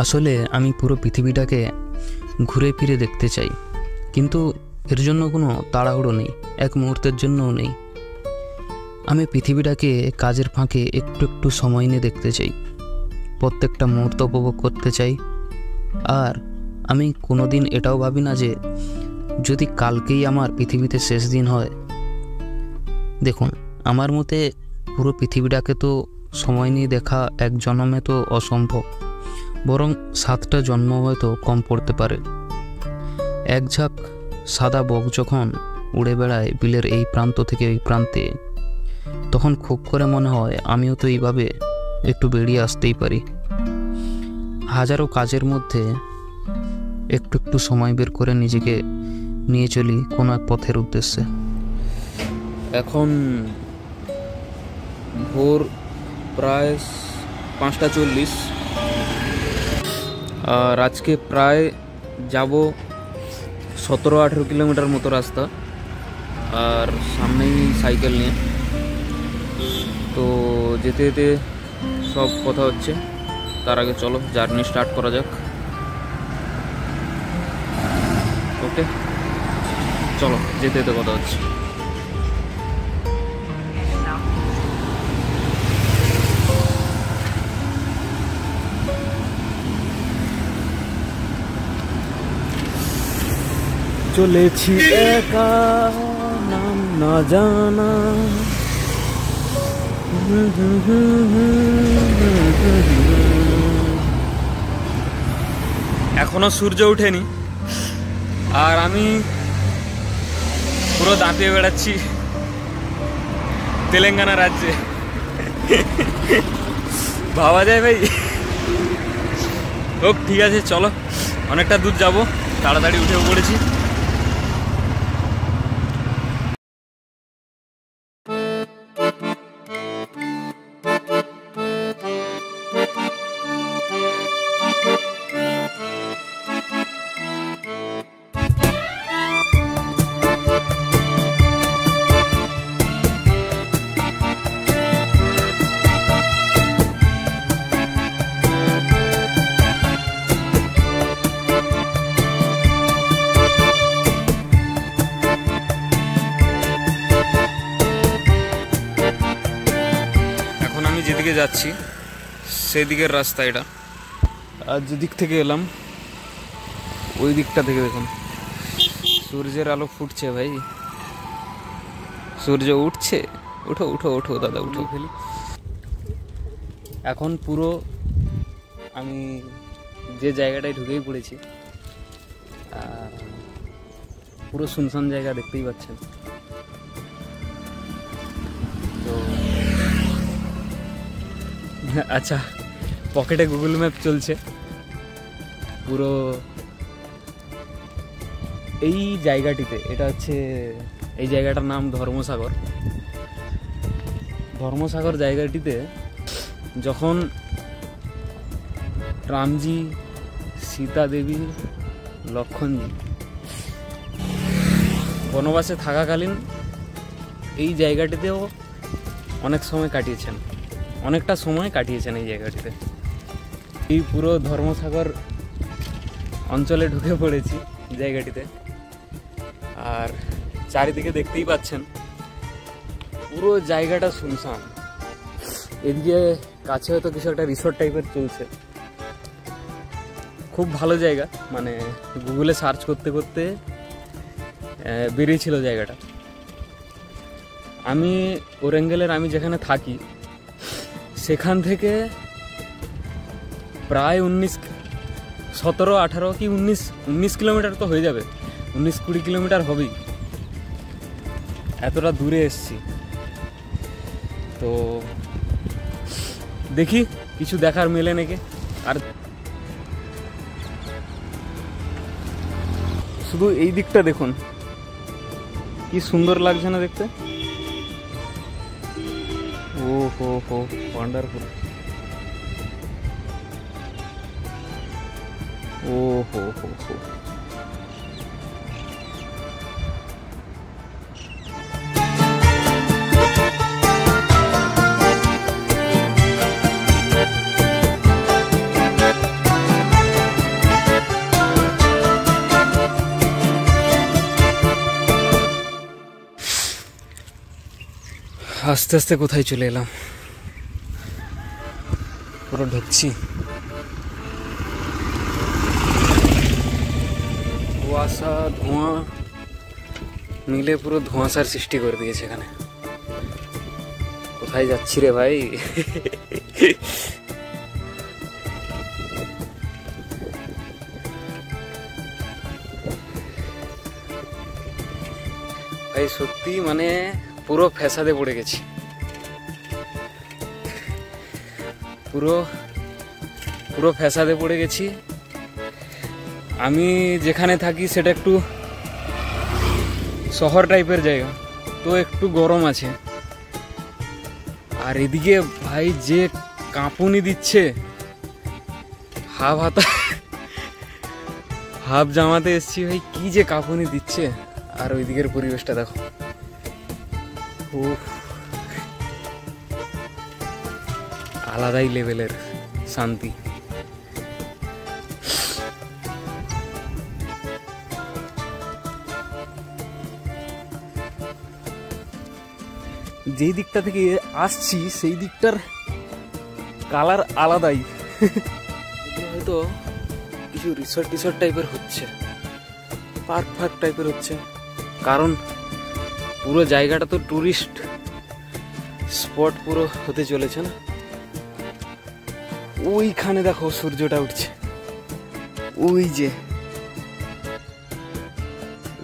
আসলে আমি পুরো পৃথিবীটাকে ঘুরে ফিরে দেখতে চাই, কিন্তু এর জন্য কোনো তাড়াহুড়ো নেই, এক মুহূর্তের জন্যও নেই। আমি পৃথিবীটাকে কাজের ফাঁকে একটু একটু সময় নিয়ে দেখতে চাই, প্রত্যেকটা মুহূর্ত উপভোগ করতে চাই। আর আমি কোনো দিন এটাও ভাবি না যে যদি কালকেই আমার পৃথিবীতে শেষ দিন হয়। দেখুন, আমার মতে পুরো পৃথিবীটাকে তো সময় নিয়ে দেখা এক জন্মে তো অসম্ভব, বরং 7টা জন্ম হয়তো কম পড়তে পারে। এক ঝাঁক সাদা বক যখন উড়ে বেড়ায় বিলের এই প্রান্ত থেকে ওই প্রান্তে, তখন খুব করে মনে হয় আমিও তো এইভাবে একটু বেরিয়ে আসতেই পারি। হাজারো কাজের মধ্যে একটু একটু সময় বের করে নিজেকে নিয়ে চলি কোনো এক পথের উদ্দেশ্যে। এখন ভোর প্রায় 5টা 40, আর আজকে প্রায় যাব 17-18 কিলোমিটার মতো রাস্তা, আর সামনেই সাইকেল নিয়ে। তো যেতে যেতে সব কথা হচ্ছে, তার আগে চলো জার্নি স্টার্ট করা যাক। ওকে চলো, যেতে যেতে কথা হচ্ছে। চলেছি একা, নাম না জানা, এখনো সূর্য ওঠেনি, আর আমি পুরো দাপিয়ে বেড়াচ্ছি তেলেঙ্গানা রাজ্যে। ভাবা যায় ভাই? হোক, ঠিক আছে, চলো, অনেকটা দূর যাব, তাড়াতাড়ি উঠেও পড়েছি। যেদিকে যাচ্ছি সেদিকের রাস্তা এটা, আর যেদিক থেকে এলাম ওই দিকটা থেকে দেখুন সূর্যের আলো ফুটছে ভাই, সূর্য উঠছে। উঠো উঠো ওঠো দাদা, উঠো ফেলি। এখন পুরো আমি যে জায়গাটায় ঢুকেই পড়েছি, পুরো শুনশান জায়গা, দেখতেই পাচ্ছেন। তো আচ্ছা, পকেটে গুগল ম্যাপ চলছে। পুরো এই জায়গাটিতে, এটা হচ্ছে এই জায়গাটার নাম ধর্মসাগর। ধর্মসাগর জায়গাটিতে যখন রামজি, সীতা দেবী, লক্ষণজি বনবাসে থাকাকালীন এই জায়গাটিতেও অনেক সময় কাটিয়েছেন, অনেকটা সময় কাটিয়েছেন এই জায়গাটিতে। এই পুরো ধর্মসাগর অঞ্চলে ঢুকে পড়েছি জায়গাটিতে, আর চারিদিকে দেখতেই পাচ্ছেন পুরো জায়গাটা শুনশান। এদিকে কাছে হয়তো কিছু একটা রিসোর্ট টাইপের চলছে, খুব ভালো জায়গা। মানে গুগলে সার্চ করতে করতে বেরিয়েছিল জায়গাটা। আমি ওরেঙ্গেলের, আমি যেখানে থাকি সেখান থেকে প্রায় 17-18 কি 19 কিলোমিটার তো হয়ে যাবে, 19-20 কিলোমিটার হবেই। এতটা দূরে এসছি, তো দেখি কিছু দেখার মেলে নাকি। আর শুধু এই দিকটা দেখুন, কি সুন্দর লাগছে না দেখতে। ও হো হো, ওয়ান্ডারফুল। ও হো হো হো। আস্তে আস্তে কোথায় চলে এলাম, পুরো ঢুকছি। কুয়াশা ধোঁয়া মিলে পুরো ধোঁয়াশার সৃষ্টি করে দিয়েছে এখানে। কোথায় যাচ্ছি রে ভাই? ভাই সত্যি মানে পুরো ফ্যাসাদে পড়ে গেছি, পুরো পুরো ফ্যাসাদে পড়ে গেছি। আমি যেখানে থাকি সেটা একটু শহর টাইপের জায়গা, তো একটু গরম আছে। আর এদিকে ভাই যে কাঁপুনি দিচ্ছে, হাফ জামাতে এসছি ভাই, কি যে কাঁপুনি দিচ্ছে। আর ওই দিকের পরিবেশটা দেখো, আলাদাই লেভেলের শান্তি। যেই দিকটা থেকে আসছি সেই দিকটার কালার আলাদাই। হয়তো কিছু রিসর্ট টাইপের হচ্ছে, পার্ক টাইপের হচ্ছে, কারণ পুরো জায়গাটা তো টুরিস্ট স্পট পুরো হতে চলেছে না। ওইখানে দেখো সূর্যটা উঠছে, ওই যে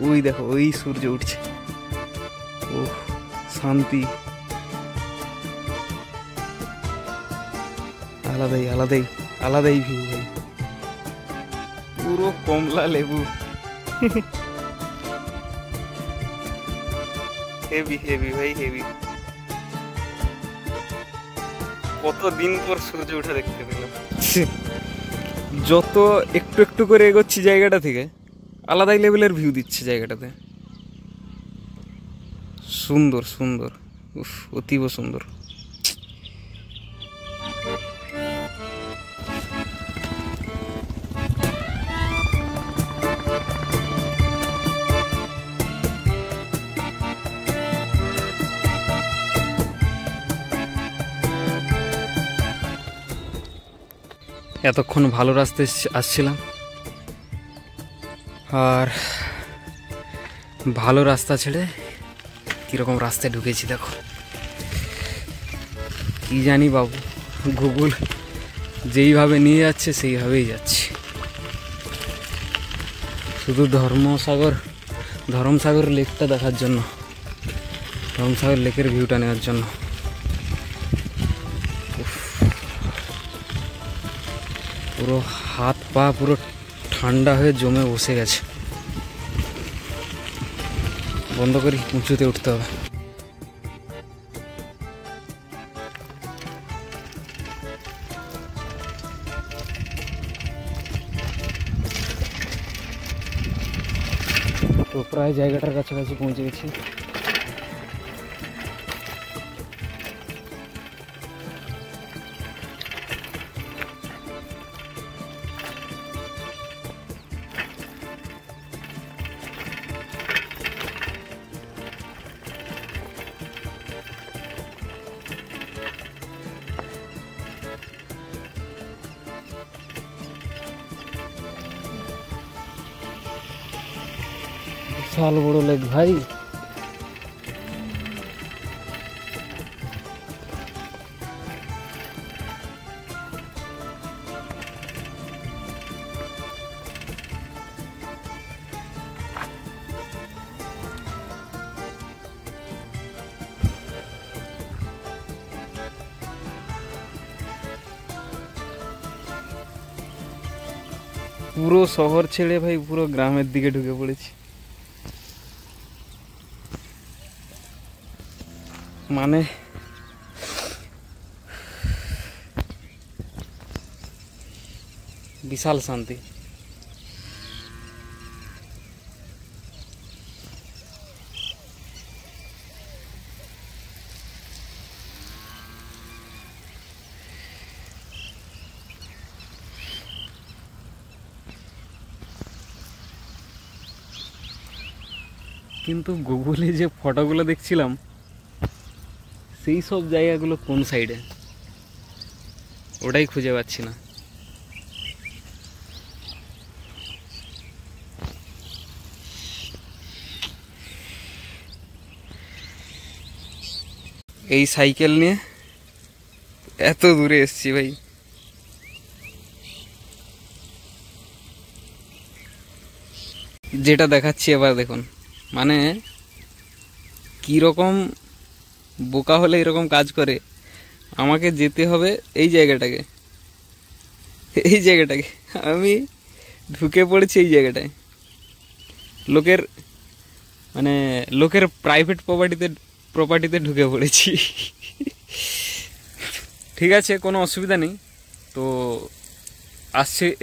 ওই দেখো ওই সূর্য উঠছে। ও শান্তি, আলাদাই ভিউ ভাই, পুরো কমলা লেবু। হেভি ভাই হেভি। কতদিন পর সূর্য ওঠা দেখতে পেলাম। যত একটু করে এগোচ্ছি জায়গাটা থেকে, আলাদাই লেভেলের ভিউ দিচ্ছে জায়গাটাতে। সুন্দর, উফ, অতীব সুন্দর। এতক্ষণ ভালো রাস্তায় আসছিলাম, আর ভালো রাস্তা ছেড়ে কিরকম রাস্তায় ঢুকেছি দেখো। কি জানি বাবু, গুগল যেইভাবে নিয়ে যাচ্ছে সেইভাবেই যাচ্ছি। শুধু ধরমসাগর লেকটা দেখার জন্য, ধরমসাগর লেকের ভিউটা নেওয়ার জন্য। পুরো হাত পা পুরো ঠান্ডা হয়ে জমে বসে গেছে। বন্ধ করি, উঁচুতে উঠতে হবে। তো প্রায় জায়গাটার কাছাকাছি পৌঁছে গেছি। বিশাল বড় লেক ভাই। পুরো শহর ছেড়ে ভাই পুরো গ্রামের দিকে ঢুকে পড়েছি। মানে বিশাল শান্তি। কিন্তু গুগলে যে ফটোগুলো দেখছিলাম সেই সব জায়গাগুলো কোন সাইডে, ওটাই খুঁজে পাচ্ছি না। এই সাইকেল নিয়ে এত দূরে এসছি ভাই। যেটা দেখাচ্ছি এবার দেখুন, মানে কীরকম বোকা হলে এরকম কাজ করে। আমাকে যেতে হবে এই জায়গাটাকে, আমি ঢুকে পড়েছি এই জায়গাটায়, লোকের প্রাইভেট প্রপার্টিতে ঢুকে পড়েছি। ঠিক আছে, কোনো অসুবিধা নেই। তো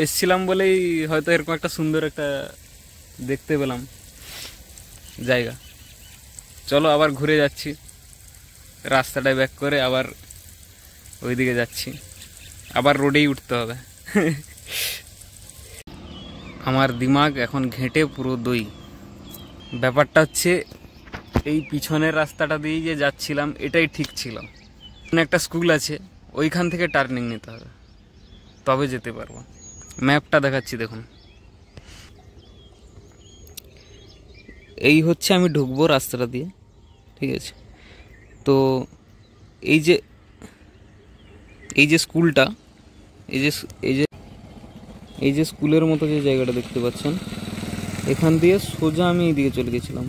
এসছিলাম বলেই হয়তো এরকম একটা সুন্দর একটা দেখতে পেলাম জায়গা। চলো আবার ঘুরে যাচ্ছি, রাস্তাটায় ব্যাক করে আবার ওইদিকে যাচ্ছি, আবার রোডেই উঠতে হবে। আমার দিমাগ এখন ঘেঁটে পুরো দই। ব্যাপারটা হচ্ছে এই পিছনের রাস্তাটা দিয়েই যে যাচ্ছিলাম এটাই ঠিক ছিল। একটা স্কুল আছে, ওইখান থেকে টার্নিং নিতে হবে, তবে যেতে পারবো। ম্যাপটা দেখাচ্ছি দেখুন, এই হচ্ছে আমি ঢুকবো রাস্তাটা দিয়ে, ঠিক আছে। তো এই যে স্কুলটা, এই যে স্কুলের মতো যে জায়গাটা দেখতে পাচ্ছেন, এখান দিয়ে সোজা আমি এইদিকে চলে গেছিলাম।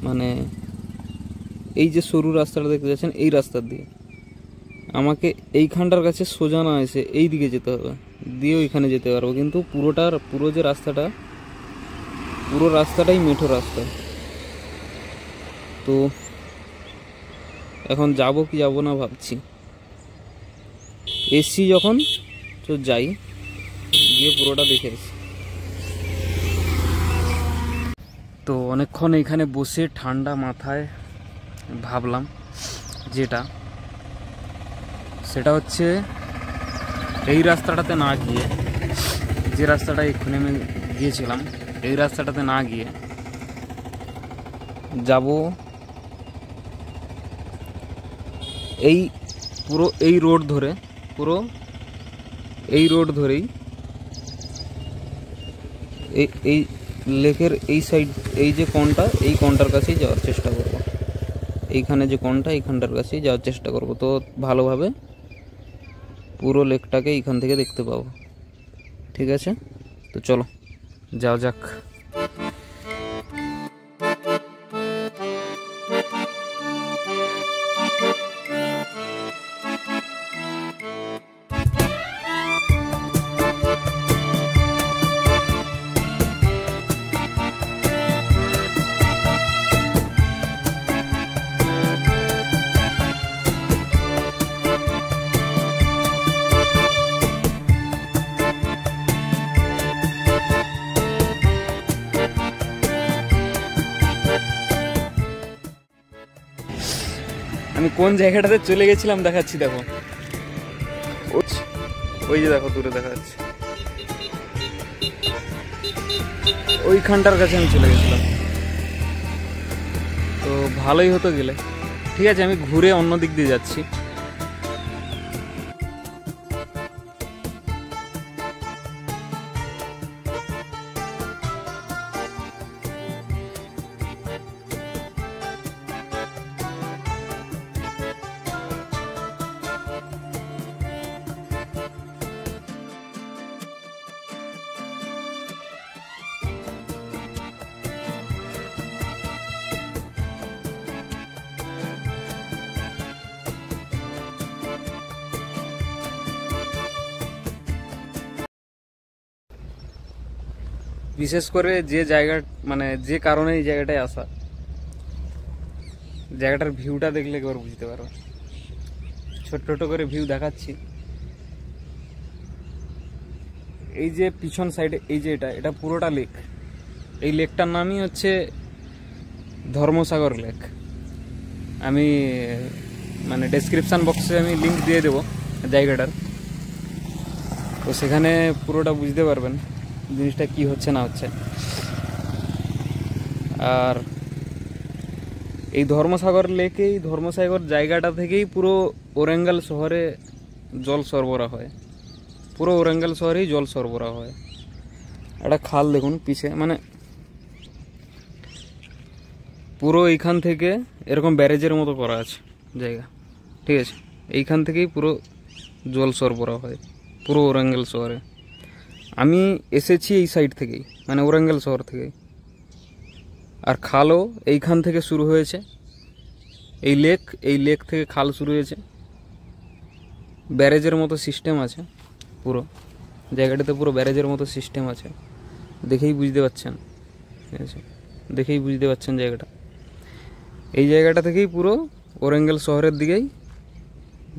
মানে এই যে সরু রাস্তাটা দেখতে পাচ্ছেন, এই রাস্তার দিয়ে আমাকে এইখানটার কাছে সোজা না এসে এই দিকে যেতে হবে, দিয়ে ওইখানে যেতে পারবো। কিন্তু পুরো যে রাস্তাটা, পুরো রাস্তাটাই মেঠো রাস্তা। তো এখন যাবো কি যাবো না ভাবছি। এসছি যখন তো যাই, গিয়ে পুরোটা দেখে আসি। তো অনেকক্ষণ এখানে বসে ঠান্ডা মাথায় ভাবলাম সেটা হচ্ছে এই রাস্তাটাতে না গিয়ে, যে রাস্তাটা এক্ষুনি আমি গিয়েছিলাম, এই রাস্তাটাতে না গিয়ে যাব এই রোড ধরেই এই লেকের এই সাইড, এই যে কোণটা, এই কোণটার কাছেই যাওয়ার চেষ্টা করব। এইখানে যে কোণটা, এইখানটার কাছেই যাওয়ার চেষ্টা করব। তো ভালোভাবে পুরো লেকটাকে এইখান থেকে দেখতে পাবো। ঠিক আছে, তো চলো যাও যাক। আমি কোন জায়গাটাতে চলে গেছিলাম দেখাচ্ছি, দেখো ওই যে দেখো দূরে দেখা যাচ্ছে, ওইখানটার কাছে আমি চলে গেছিলাম। তো ভালোই হতো গেলে। ঠিক আছে, আমি ঘুরে অন্য দিক দিয়ে যাচ্ছি। বিশেষ করে যে জায়গা, মানে যে কারণে এই জায়গাটায় আসা, জায়গাটার ভিউটা দেখলে একবার বুঝতে পারো। ছোট ছোট করে ভিউ দেখাচ্ছি। এই যে পিছন সাইডে এই যে এটা পুরোটা লেক। এই লেকটার নামই হচ্ছে ধর্মসাগর লেক। আমি মানে ডেসক্রিপশন বক্সে আমি লিংক দিয়ে দেবো জায়গাটার, তো সেখানে পুরোটা বুঝতে পারবেন জিনিসটা কি হচ্ছে না হচ্ছে। আর এই ধর্মসাগর লেকেই, ধর্মসাগর জায়গাটা থেকেই পুরো ওরাঙ্গল শহরে জল সরবরাহ হয়, পুরো ওরাঙ্গল শহরেই জল সরবরাহ হয়। একটা খাল দেখুন পিছে, মানে পুরো এইখান থেকে এরকম ব্যারেজের মতো করা আছে জায়গা, ঠিক আছে? এইখান থেকেই পুরো জল সরবরাহ হয় পুরো ওরাঙ্গল শহরে। আমি এসেছি এই সাইড থেকেই, মানে ওরাঙ্গল শহর থেকেই। আর খালও এইখান থেকে শুরু হয়েছে, এই লেক থেকে খাল শুরু হয়েছে। ব্যারেজের মতো সিস্টেম আছে, পুরো জায়গাটাতে পুরো ব্যারেজের মতো সিস্টেম আছে, দেখেই বুঝতে পারছেন, ঠিক আছে? দেখেই বুঝতে পারছেন জায়গাটা। এই জায়গাটা থেকেই পুরো ওরাঙ্গল শহরের দিকেই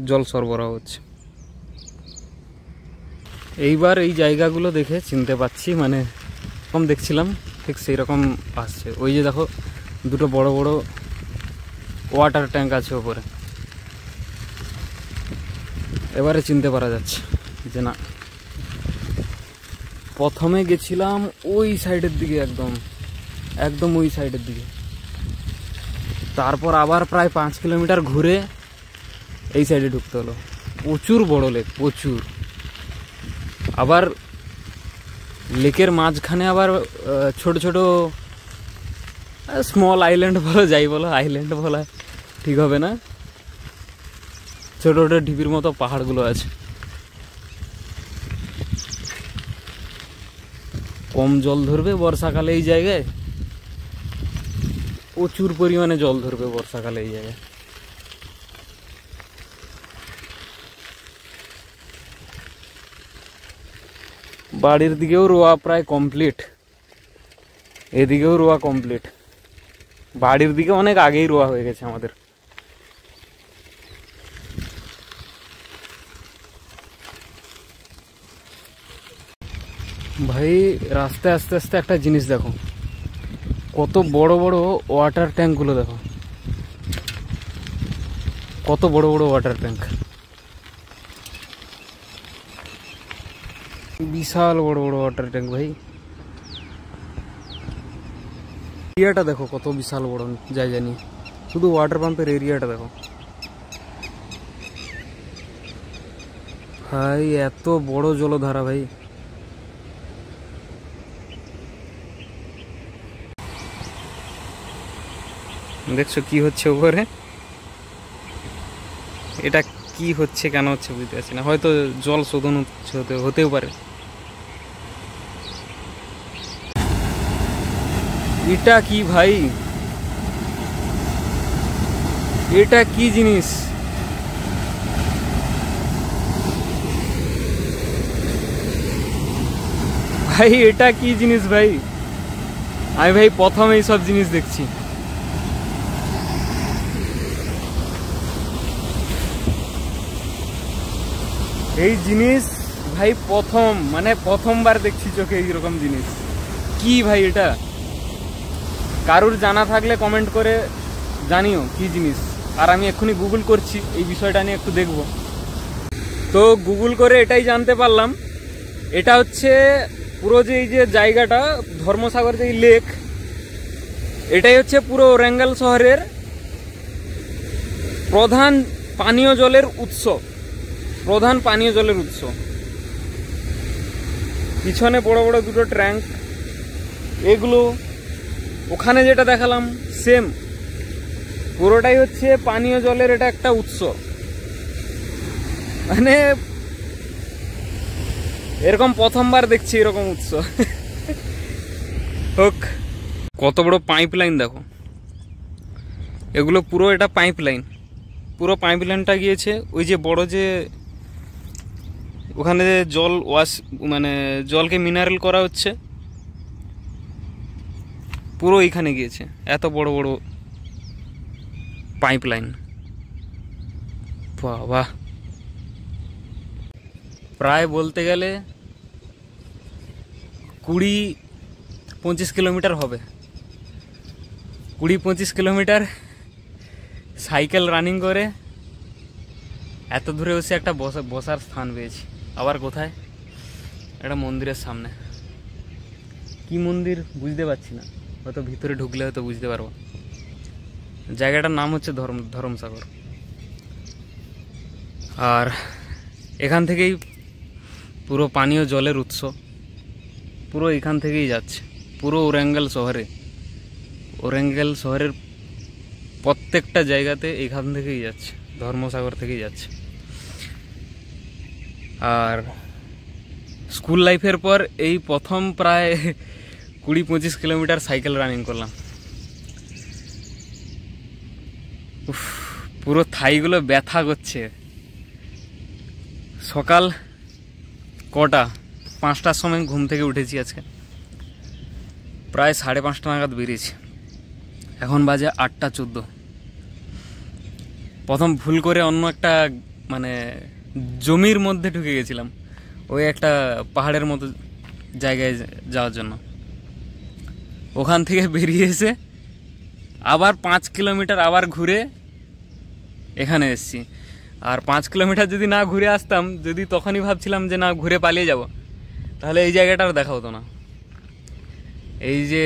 জল সরবরাহ হচ্ছে। এইবার এই জায়গাগুলো দেখে চিনতে পারছি, মানে কম দেখছিলাম ঠিক সেই রকম আসছে। ওই যে দেখো দুটো বড় বড় ওয়াটার ট্যাঙ্ক আছে ওপরে, এবারে চিনতে পারা যাচ্ছে যে না, প্রথমে গেছিলাম ওই সাইডের দিকে, একদম ওই সাইডের দিকে, তারপর আবার প্রায় 5 কিলোমিটার ঘুরে এই সাইডে ঢুকতে হলো। প্রচুর বড় লেক, প্রচুর। আবার লেকের মাঝখানে আবার ছোট ছোট স্মল আইল্যান্ড বলো, যাই বলো, আইল্যান্ড বলা ঠিক হবে না, ছোট ছোট ঢিপির মতো পাহাড়গুলো আছে। কম জল ধরবে বর্ষাকালে এই জায়গায়, প্রচুর পরিমাণে জল ধরবে বর্ষাকালে এই জায়গায়। বাড়ির দিকেও রোয়া প্রায় কমপ্লিট, এদিকেও রোয়া কমপ্লিট। বাড়ির দিকে অনেক আগেই রোয়া হয়ে গেছে আমাদের। ভাই রাস্তায় আস্তে আস্তে একটা জিনিস দেখো, কত বড় বড় ওয়াটার ট্যাঙ্কগুলো দেখো, কত বড় বড় ওয়াটার ট্যাঙ্ক, বিশাল বড় বড় ওয়াটার ট্যাঙ্ক। ভাই এরিয়াটা দেখো কত বিশাল বড় জায়গা নিয়ে, শুধু ওয়াটার পাম্পের এরিয়াটা দেখো ভাই, এত বড় জলধারা ভাই। দেখছো কি হচ্ছে উপরে, এটা কি হচ্ছে কেন হচ্ছে বুঝতে পারছি না, হয়তো জল শোধন হতেও পারে। এটা কি ভাই, এটা কি জিনিস? ভাই এটা কি জিনিস ভাই, আমি ভাই প্রথম এই সব জিনিস দেখছি। এই জিনিস ভাই প্রথমবার দেখছি চোখে এইরকম জিনিস। কি ভাই এটা, কারুর জানা থাকলে কমেন্ট করে জানিও কি জিনিস। আর আমি এক্ষুনি গুগল করছি এই বিষয়টা নিয়ে, একটু দেখব। তো গুগল করে এটাই জানতে পারলাম, এটা হচ্ছে পুরো যে এই যে জায়গাটা ধর্মসাগর যে লেক, এটাই হচ্ছে পুরো ওরাঙ্গল শহরের প্রধান পানীয় জলের উৎস, পিছনে বড় বড় দুটো ট্যাঙ্ক, এগুলো ওখানে যেটা দেখালাম সেম, পুরোটাই হচ্ছে পানীয় জলের এটা একটা উৎস। মানে এরকম প্রথমবার দেখছি এরকম উৎস। হোক। কত বড় পাইপ লাইন দেখো, এগুলো পুরো এটা পাইপ লাইন, পুরো পাইপ লাইনটা গিয়েছে ওই যে বড় যে ওখানে জল মানে জলকে মিনারেল করা হচ্ছে, পুরো এইখানে গিয়েছে। এত বড় বড় পাইপ লাইন, বাহ। প্রায় বলতে গেলে 20-25 কিলোমিটার হবে, 20-25 কিলোমিটার সাইকেল রানিং করে এত দূরে বসে একটা বসার স্থান পেয়েছি। আবার কোথায়? একটা মন্দিরের সামনে। কি মন্দির বুঝতে পারছি না, হয়তো ভিতরে ঢুকলে হয়তো বুঝতে পারবো। জায়গাটার নাম হচ্ছে ধরমসাগর। আর এখান থেকেই পুরো পানীয় জলের উৎস পুরো এখান থেকেই যাচ্ছে, পুরো ওরাঙ্গল শহরের প্রত্যেকটা জায়গাতে এখান থেকেই যাচ্ছে, ধর্মসাগর থেকেই যাচ্ছে। আর স্কুল লাইফের পর এই প্রথম প্রায় 20-25 কিলোমিটার সাইকেল রানিং করলাম। পুরো থাইগুলো ব্যথা করছে। সকাল কটা 5টার সময় ঘুম থেকে উঠেছি আজকে, প্রায় 5:30 নাগাদ বেরিয়েছি, এখন বাজে 8:14। প্রথম ভুল করে অন্য একটা মানে জমির মধ্যে ঢুকে গেছিলাম, ওই একটা পাহাড়ের মতো জায়গায় যাওয়ার জন্য। ওখান থেকে বেরিয়ে এসে আবার 5 কিলোমিটার আবার ঘুরে এখানে এসেছি। আর 5 কিলোমিটার যদি না ঘুরে আসতাম, যদি তখনই ভাবছিলাম যে না ঘুরে পালিয়ে যাব, তাহলে এই জায়গাটার দেখা হতো না। এই যে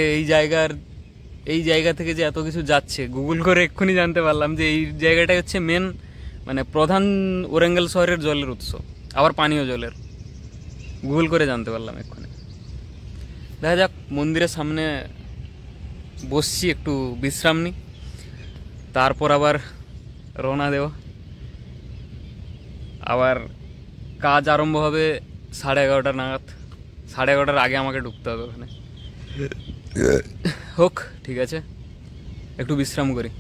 এই জায়গা থেকে যে এত কিছু যাচ্ছে, গুগল করে এক্ষুনি জানতে পারলাম যে এই জায়গাটাই হচ্ছে মেন মানে প্রধান ওরাঙ্গল শহরের জলের উৎস, আবার পানীয় জলের। গুগল করে জানতে পারলাম এক্ষুনি। দেখা যাক, মন্দিরের সামনে বসছি, একটু বিশ্রাম নিই, তারপর আবার রওনা দেব। আবার কাজ আরম্ভ হবে 11:30 নাগাদ। 11:30 আগে আমাকে ঢুকতে হবে ওখানে। হোক, ঠিক আছে, একটু বিশ্রাম করি।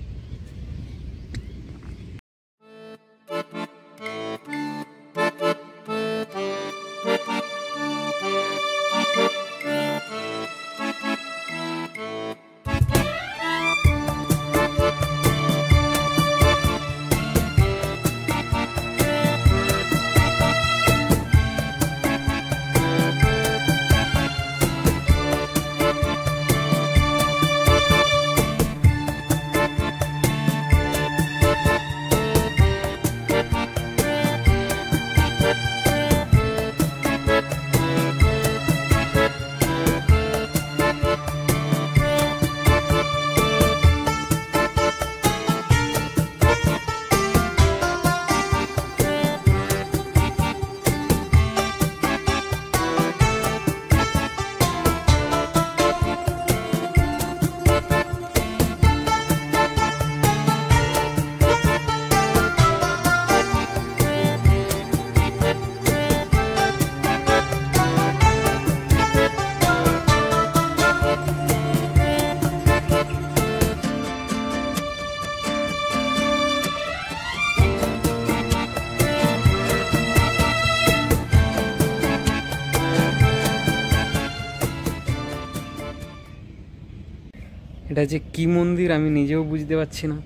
এটা যে কি মন্দির আমি নিজেও বুঝতে পারছি না,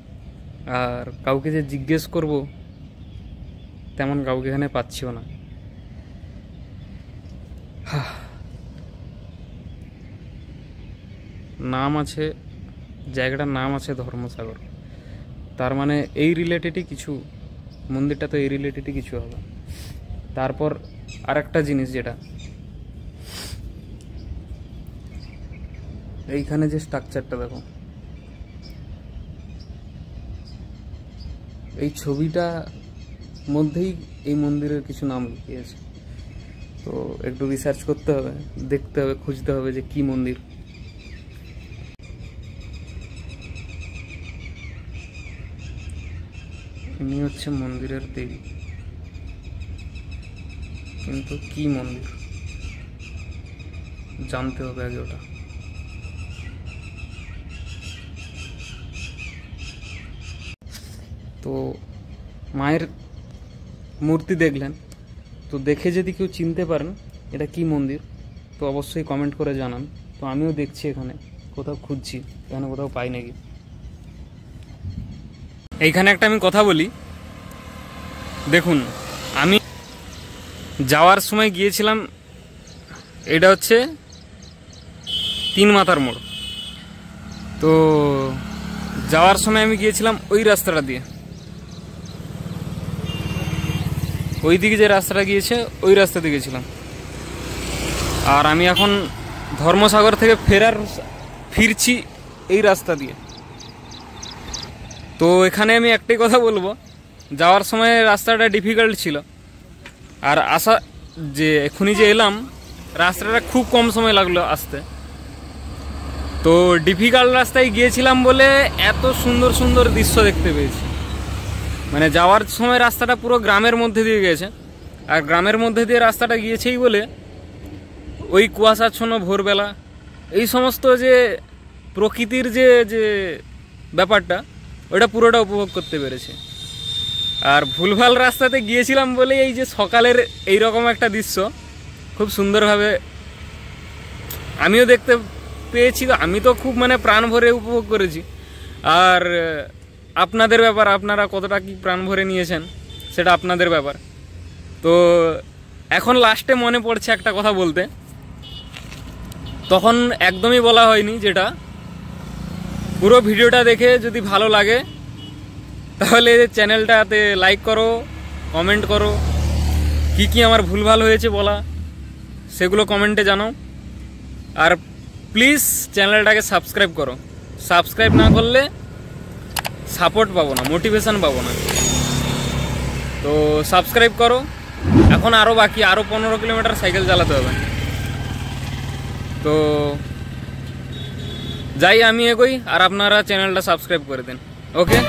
আর কাউকে যে জিজ্ঞেস করব তেমন কাউকে এখানে পাচ্ছিও না। নাম আছে, জায়গাটার নাম আছে ধর্মসাগর, তার মানে এই রিলেটেডই কিছু, মন্দিরটা তো এই রিলেটেডই কিছু হবে। তারপর আরেকটা জিনিস, যেটা এইখানে যে স্ট্রাকচারটা দেখো, এই ছবিটা মধ্যেই এই মন্দিরের কিছু নাম লিখিয়েছে। তো একটু রিসার্চ করতে হবে, দেখতে হবে, খুঁজতে হবে যে কি মন্দির। ইনি হচ্ছে মন্দিরের দেবী, কিন্তু কি মন্দির জানতে হবে আগে ওটা। তো মায়ের মূর্তি দেখলেন, তো দেখে যদি কেউ চিনতে পারেন এটা কি মন্দির, তো অবশ্যই কমেন্ট করে জানান। তো আমিও দেখছি এখানে কোথাও খুঁজছি, এখানে কোথাও পাই নাকি। এইখানে একটা আমি কথা বলি, দেখুন আমি যাওয়ার সময় গিয়েছিলাম, এটা হচ্ছে 3 মাথার মোড়। তো যাওয়ার সময় আমি গিয়েছিলাম ওই রাস্তাটা দিয়ে, ওই দিকে যে রাস্তাটা গিয়েছে ওই রাস্তা দিয়ে গেছিলাম। আর আমি এখন ধর্মসাগর থেকে ফিরছি এই রাস্তা দিয়ে। তো এখানে আমি একটাই কথা বলবো, যাওয়ার সময় রাস্তাটা ডিফিকাল্ট ছিল, আর আসা যে এখনই যে এলাম রাস্তাটা খুব কম সময় লাগলো আসতে। তো ডিফিকাল্ট রাস্তায় গিয়েছিলাম বলে এত সুন্দর সুন্দর দৃশ্য দেখতে পেয়েছি। মানে যাওয়ার সময় রাস্তাটা পুরো গ্রামের মধ্যে দিয়ে গেছে, আর গ্রামের মধ্যে দিয়ে রাস্তাটা গিয়েছেই বলে ওই কুয়াশাচ্ছন্ন ভোরবেলা এই সমস্ত যে প্রকৃতির যে যে ব্যাপারটা ওটা পুরোটা উপভোগ করতে পেরেছে। আর ভুলভাল রাস্তাতে গিয়েছিলাম বলে এই যে সকালের এই রকম একটা দৃশ্য খুব সুন্দরভাবে আমিও দেখতে পেয়েছি। তো আমি তো খুব মানে প্রাণ ভরে উপভোগ করেছি। আর আপনাদের ব্যাপার, আপনারা কতটা কি প্রাণ ভরে নিয়েছেন সেটা আপনাদের ব্যাপার। তো এখন লাস্টে মনে পড়ছে একটা কথা বলতে, তখন একদমই বলা হয়নি, যেটা পুরো ভিডিওটা দেখে যদি ভালো লাগে তাহলে চ্যানেলটাতে লাইক করো, কমেন্ট করো, কি কি আমার ভুলভাল হয়েছে বলা সেগুলো কমেন্টে জানাও। আর প্লিজ চ্যানেলটাকে সাবস্ক্রাইব করো। সাবস্ক্রাইব না করলে সাপোর্ট পাবো না, মোটিভেশন পাবো না। তো সাবস্ক্রাইব করো। এখন আরও বাকি, আরও 15 কিলোমিটার সাইকেল চালাতে হবে। তো যাই আমি এগোই, আর আপনারা চ্যানেলটা সাবস্ক্রাইব করে দিন। ওকে।